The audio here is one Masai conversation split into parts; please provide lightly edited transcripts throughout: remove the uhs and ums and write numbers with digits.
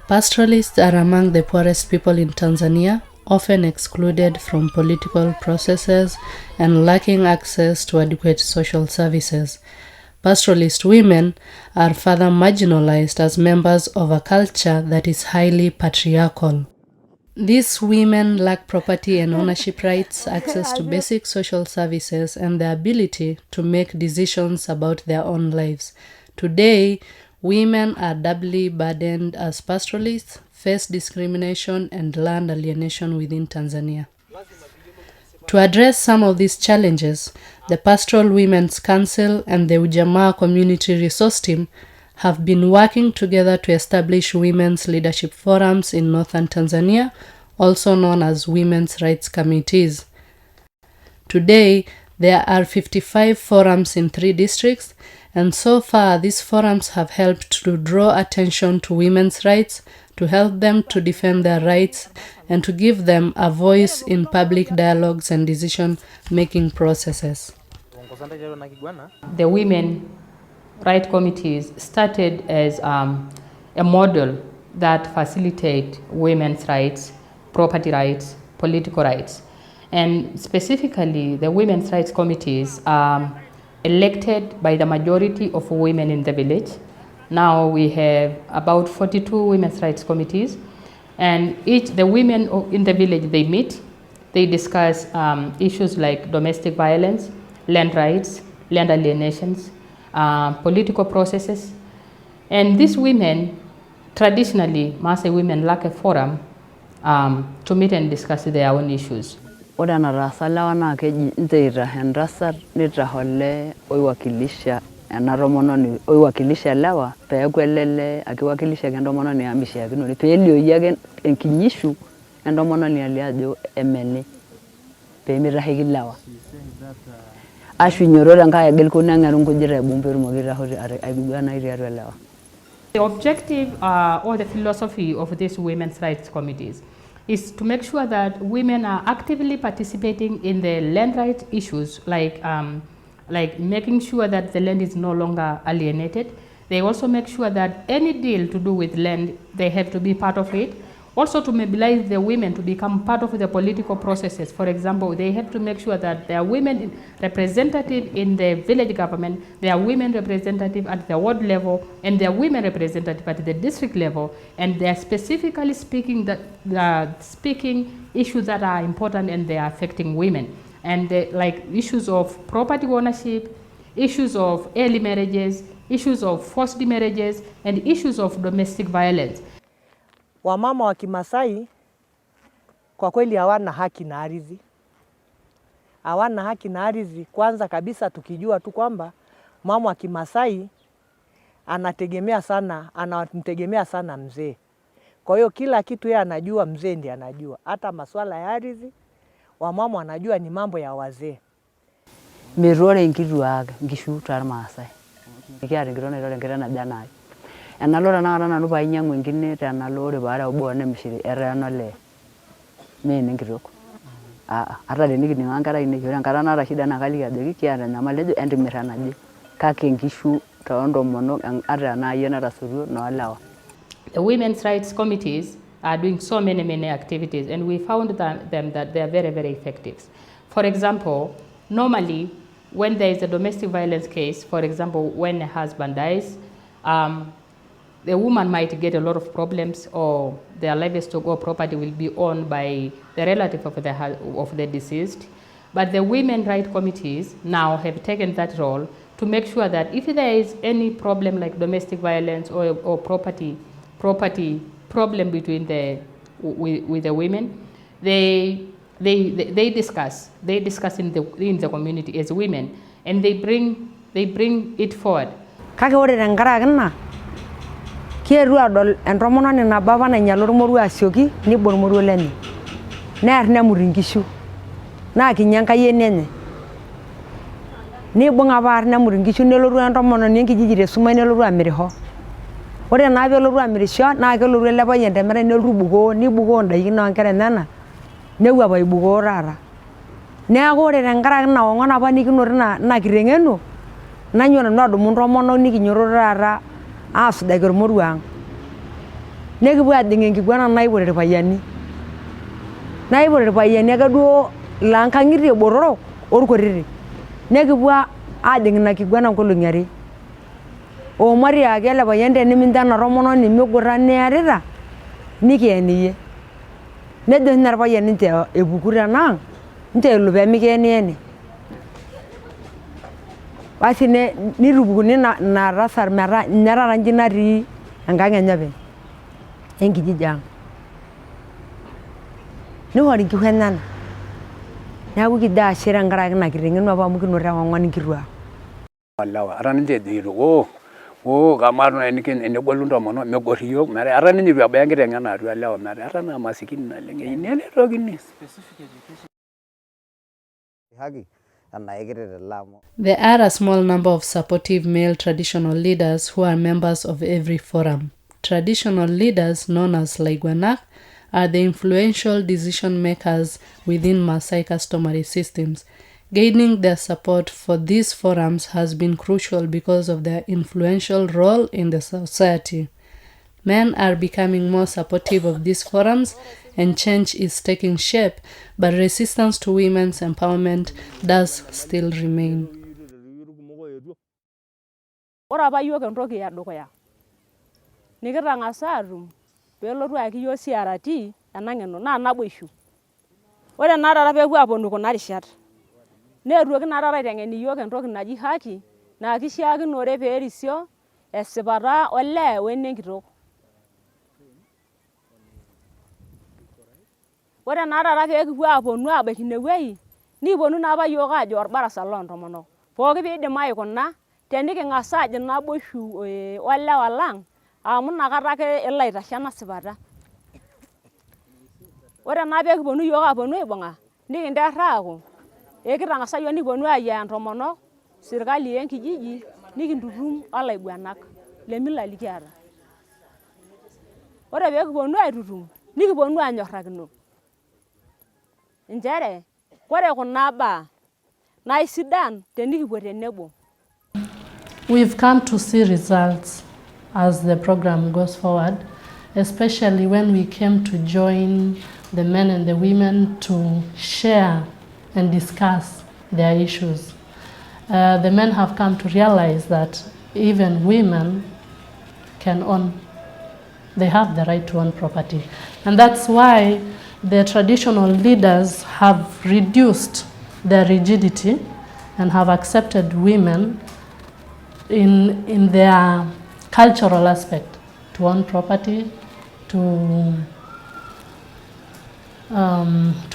Pastoralists are among the poorest people in Tanzania, often excluded from political processes and lacking access to adequate social services. Pastoralist women are further marginalized as members of a culture that is highly patriarchal. These women lack property and ownership rights, access to basic social services, and the ability to make decisions about their own lives. Today, women are doubly burdened as pastoralists, face discrimination and land alienation within Tanzania. To address some of these challenges, the Pastoral Women's Council and the Ujamaa Community Resource Team have been working together to establish women's leadership forums in northern Tanzania, also known as women's rights committees. Today, there are 55 forums in 3 districts, and so far these forums have helped to draw attention to women's rights, to help them to defend their rights, and to give them a voice in public dialogues and decision-making processes. The women rights committees started as a model that facilitate women's rights, property rights, political rights. And specifically, the women's rights committees are elected by the majority of women in the village. Now we have about 42 women's rights committees, and the women in the village, they meet, they discuss issues like domestic violence, land rights, land alienations, political processes. And these women, traditionally, Maasai women lack a forum to meet and discuss their own issues. Ore enataasa lewa naa keji nteita entasat nitahole oiwakilisha ena tomononi oiwakilisha lewa peeku elele akiwakilisha entomononi amishiakinore peelioyi ake enkinyishu entomononi ali ajo emene peemitasheki lewa. Ashunyoro tenkai agil kunang'aru nkujit aibung peetumoki aiguana tiatua lewa. The objective or the philosophy of these women's rights committees is to make sure that women are actively participating in the land rights issues, like making sure that the land is no longer alienated. They also make sure that any deal to do with land, they have to be part of it. Also to mobilize the women to become part of the political processes. For example, they have to make sure that there are women representative in the village government, there are women representative at the ward level, and there are women representative at the district level, and they are specifically speaking issues that are important and they are affecting women. And like issues of property ownership, issues of early marriages, issues of forced marriages, and issues of domestic violence. Wamama wa Kimasai kwa kweli hawana haki na ardhi. Hawana haki na ardhi kwanza kabisa, tukijua tu kwamba mama wa Kimasai anamtegemea sana mzee. Kwa hiyo kila kitu yeye anajua, mzee ndiye anajua. Hata masuala ya ardhi wamama wanajua ni mambo ya wazee. Mirore nkituak nkishu tarmaasai. Ikiata nkitone tole nkitana janai. Enalora na nanu painyangu enkine tenalore baada obo nemishiri erenole mene nkitok ata tenikininga nkara ine ore enkata naata shida na kaliki ajoki kiata nyamali ejo entimira naje kake nkishu toontomonok ata naayie natasotuo noolewa. The women's rights committees are doing so many activities, and we found that they are very effective. For example, normally when there is a domestic violence case, for example when a husband dies, the woman might get a lot of problems, or their livestock or property will be owned by the relative of the deceased. But the women rights committees now have taken that role to make sure that if there is any problem like domestic violence or property problem between with the women, they discuss in the community as women, and they bring it forward. Kieru adol entomononi nabo apa nainyala ormoruo asioki nibor ormoruo lenye near nemur nkishu naa kinya enkayieni enye nibung apa ar nemur nkishu nelotu entomononi enkijiji tesumai nelotu amirisho. Ore naa peelotu amirisho naa kelotu ele payian temerai nelotu nibukoo ndaikin oonkera enyenak newuo apa aibukoo taata. Neeku ore tenkaraki ina ong'on apa nikinoto ina kiteng'eno nanyo nanu adumu ntomonok nikinyoto taata asudaki ormoruo ang. nekipuo ajing enkiguana naipot irpayiani naipot irpayiani ake duo laankang'itie botorok orkutitik nekipuo ajing ina kiguana nkolong'i are oomatiaki ele payian tenimincho ena tomononi miguta niarita nikien iyie nejo sinye irpayian ninche epuku tenaang ninche elo peemikienieni basi nitupukuni ina tasat metaa ninye taata nji natii enkang enye openy enkijiji ang nihori nkishu enyenak neeku kijo ashe tenkaraki ina kiteng'enua apa amu kinoto ekong'wan inkituak. Olewa ata ninche ejoito kamaatu enegolu ntomonok megor iyiok metaa ata ninye itu ebaya enkiteng'ena atua lewa metaa ata naa masikini naleng eyieu neletokini. There are a small number of supportive male traditional leaders who are members of every forum. Traditional leaders, known as Laigwanak, are the influential decision makers within Maasai customary systems. Gaining their support for these forums has been crucial because of their influential role in the society. Men are becoming more supportive of these forums and change is taking shape, but resistance to women's empowerment does still remain. Ore apa yiok entoki edukuya nikitang'asa atum peelotu ayaki yiok CRT ena ng'eno naa naboishu. Ore naa taata peepuo aaponu kuna rishat neetuoki naa taata aiteng'en iyiok entoki naji haki naa kishiakinore peerisio esipata olee wenenkitok. Ore naa taata peekipuo aaponu aabaiki inewueji nikiponu naa apa yiok aajo orbarasa loontomonok pooki piidim aikuna teniking'as ajo naboishu olewa lang amu inakata ake elo aitashe ena sipata. Ore naa peekiponu yiok aaponu aibung'a nikinterra aaku ekitang'asa yiok nikiponu aayiaya ntomonok sirkali enkijiji nikintutum olaiguanak lemila likiata. Ore peekiponu aitutum nikiponu aanyorrakino nchere ore kuna baa naa sidan tenikipuo tenebo. We've come to see results as the program goes forward, especially when we came to join the men and the women to share and discuss their issues. The men have come to realize that even women can own, they have the right to own property. And that's why the traditional leaders have reduced their rigidity and have accepted women in their cultural aspect to own property, to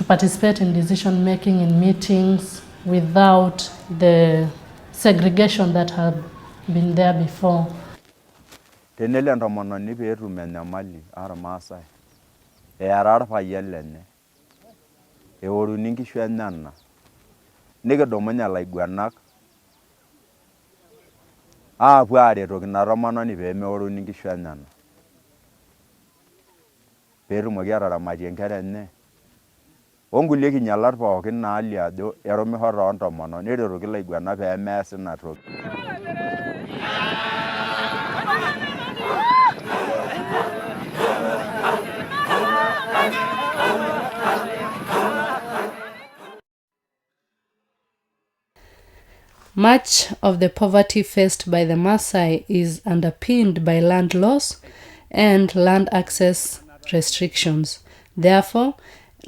participate in decision making in meetings without the segregation that had been there before. Tenele ntomononi peetum enyamali ormaasai eara irpayian lenye eoruni nkishu enyenak nikidumunye ilaiguanak aapuo aaretoki ina tomononi peemeoruni nkishu enyenak peetumoki ataramatie nkera enye onkulie kinyalat pookin naalio ajo erumisho toontomonok neretoki ilaiguanak peemeas ina toki. Much of the poverty faced by the Maasai is underpinned by land loss and land access restrictions. Therefore,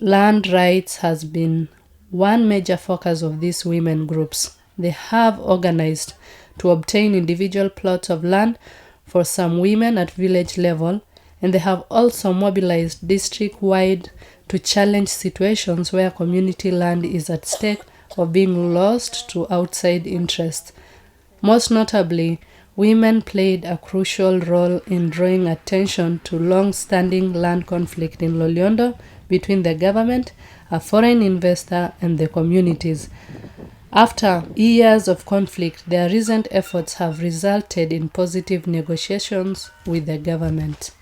land rights has been one major focus of these women groups. They have organized to obtain individual plots of land for some women at village level, and they have also mobilized district-wide to challenge situations where community land is at stake or being lost to outside interests. Most notably, women played a crucial role in drawing attention to long-standing land conflict in Loliondo between the government, a foreign investor, and the communities. After years of conflict, their recent efforts have resulted in positive negotiations with the government.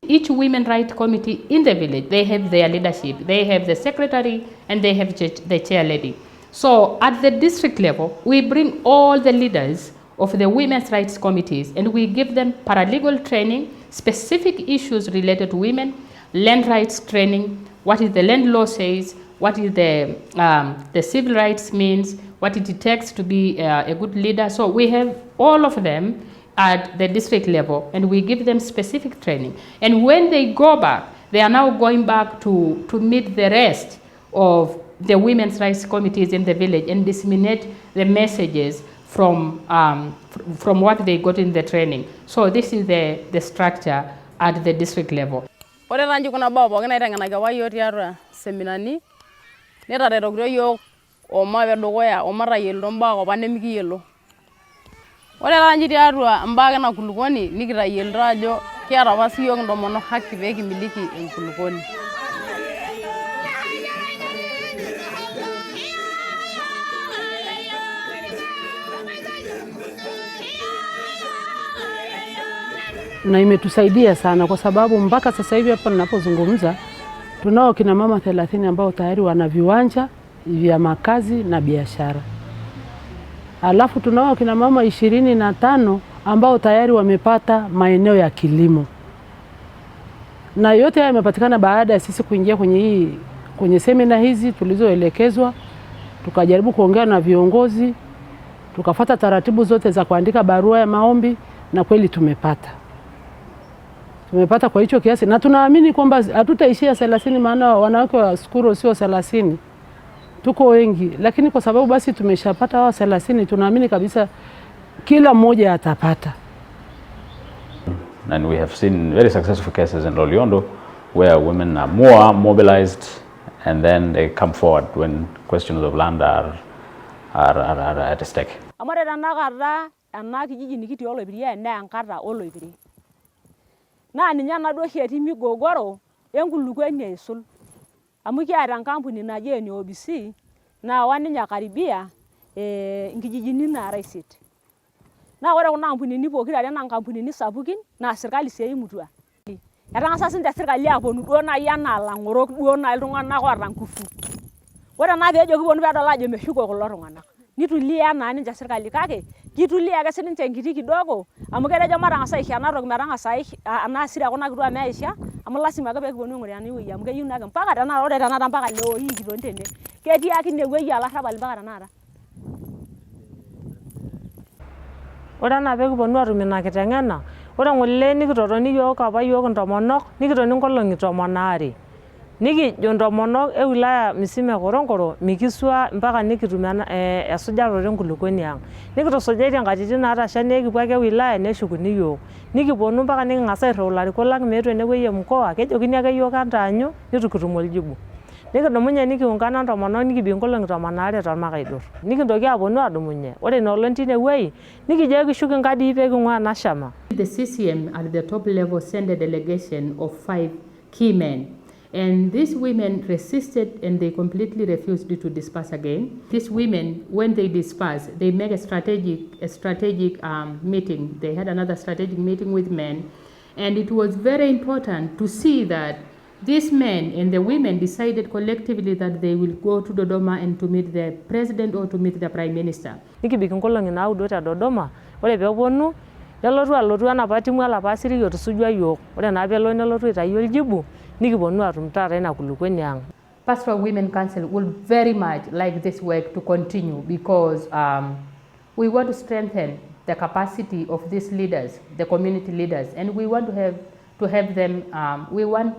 Each women rights committee in the village, they have their leadership. They have the secretary and they have the chair lady. So at the district level, we bring all the leaders of the women's rights committees, and we give them paralegal training, specific issues related to women, land rights training, what is the land law says, what is the civil rights means, what it takes to be a good leader. So we have all of them at the district level, and we give them specific training. And when they go back, they are now going back to meet the rest of the women's rights committees in the village and disseminate the messages from what they got in the training. So this is the structure at the district level. Ore tanji kuna baa pookin naitengenaki apa yiok tiatua seminani netaretokito yiok omape dukuya omatayiolito mbaa apa nemikiyiolo. Ore tanji tiatua mbaa ena kulukoni nikitayiolito ajo kiata apa siyiok ntomonok haki pee kimiliki enkulukoni. Na imetusaidia sana kwa sababu mpaka sasa hivi hapa ninapozungumza tunao kina mama 30 ambao tayari wana viwanja vya makazi na biashara. Alafu tunao kina mama 25 ambao tayari wamepata maeneo ya kilimo. Na yote haya yamepatikana baada ya sisi kuingia kwenye semina hizi tulizoelekezwa, tukajaribu kuongea na viongozi, tukafuata taratibu zote za kuandika barua ya maombi na kweli tumepata kwa hicho kiasi, na tunaamini kwamba hatutaishia 30, maana wanawake wa Skuro sio 30. Tuko wengi, lakini kwa sababu basi tumeshapata hao 30, tunaamini kabisa kila mmoja atapata. And we have seen very successful cases in Loliondo where women are more mobilized and then they come forward when questions of land are at stake. Amore tanakata ena kijiji nikitii oloipirie na enkata oloipiri. Na ninye naduo oshi etii migogoro enkulukoni aisul. Amu kiata enkampuni naji ene OBC na waninye karibia nkijijini nara 8. Na ore kuna ampunini pokira na nkampunini sapukin na serikali sii mutua. Etangasa sinche serikali aponu duo nai enaa lang'orok duo nai iltung'anak oota nguvu. Ore naa peejo kiponu peedol ajo meshuko kulo tung'anak. Nitulia naa ninche serikali kake kitulia ake sininche enkiti kidogo amu ketejo matangasa aisho ena toki metangasa ana asira kuna kitua meisha amu lasima ake pekiponu aing'uraa ena wueji amu keyieu nake mpaka tenakata ore tenakata mpaka leo hii kitoni tene ketii ake ine wueji alarrabal mpaka tenakata. Ore ena pekiponu atum ina kiteng'ena, ore ng'ole nikitotoni yiok apa yiok ntomonok nikitoni nkolong'i 12. Nikijo ntomonok wilaya misima Korongoro mikisua mpaka nikitum esujaroto enkulukoni ang. Nikitusujatie nkatitin naatasha nekipuo ake wilaya neshukuni yiok. Nikiponu mpaka niking'asa airriu ilarikok lang meetu enewueji emkoa kejokini ake yiok antaanyu nitu kitum oljibu. Nikidumunye nikiungana ntomonok nikibik nkolong'i 12 tormakaidur. Nikintoki aponu adumunye. Ore ina olong tine wueji nikijo kishuk nkadii pee king'ua ena shama. The CCM at the top level sent a delegation of 5 key men. And these women resisted and they completely refused to disperse again. These women, when they disperse, they make a strategic meeting. They had another strategic meeting with men. And it was very important to see that these men and the women decided collectively that they will go to Dodoma and to meet the president or to meet the prime minister. Nikibik nkolong'i 9 te Dodoma, ore peeponu nelotu enapa timu alapa asiri otusujua yiok. Ore naa peelo nelotu aitayu oljibu nikiponu atum taata ina kulukoni ang. Pastoral Women Council will very much like this work to continue because we want to strengthen the capacity of these leaders, the community leaders, and we want to have them, we want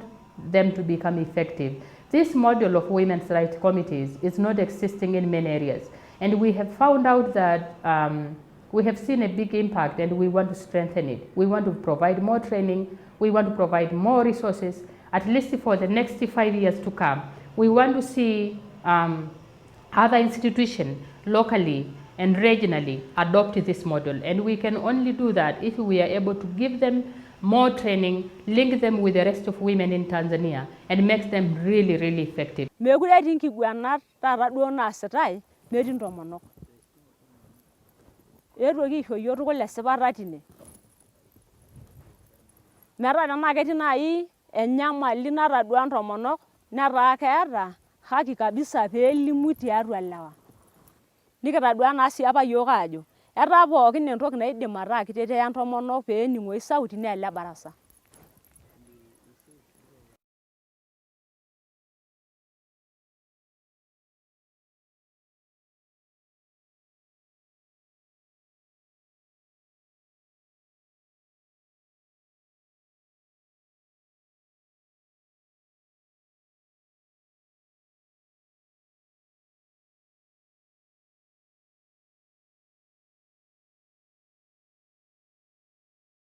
them to become effective. This model of women's rights committees is not existing in many areas, and we have found out that we have seen a big impact and we want to strengthen it. We want to provide more training, we want to provide more resources, at least for the next 5 years to come. We want to see other institutions locally and regionally adopt this model, and we can only do that if we are able to give them more training, link them with the rest of women in Tanzania, and make them really, really effective. Mekure etii nkiguanat taata duo naasitai metii ntomonok. Eetuoki aisho yiok tukul esipata tine. Metaa tenaa ketii nai enyamali natadua ntomonok netaa keeta haki kabisa peelimu tiatua lewa. Nikitadua naa sii apa yiok ajo etaa pookin entoki naidim ataa kitetea ntomonok pee ening'oyu sauti naa ele barasa.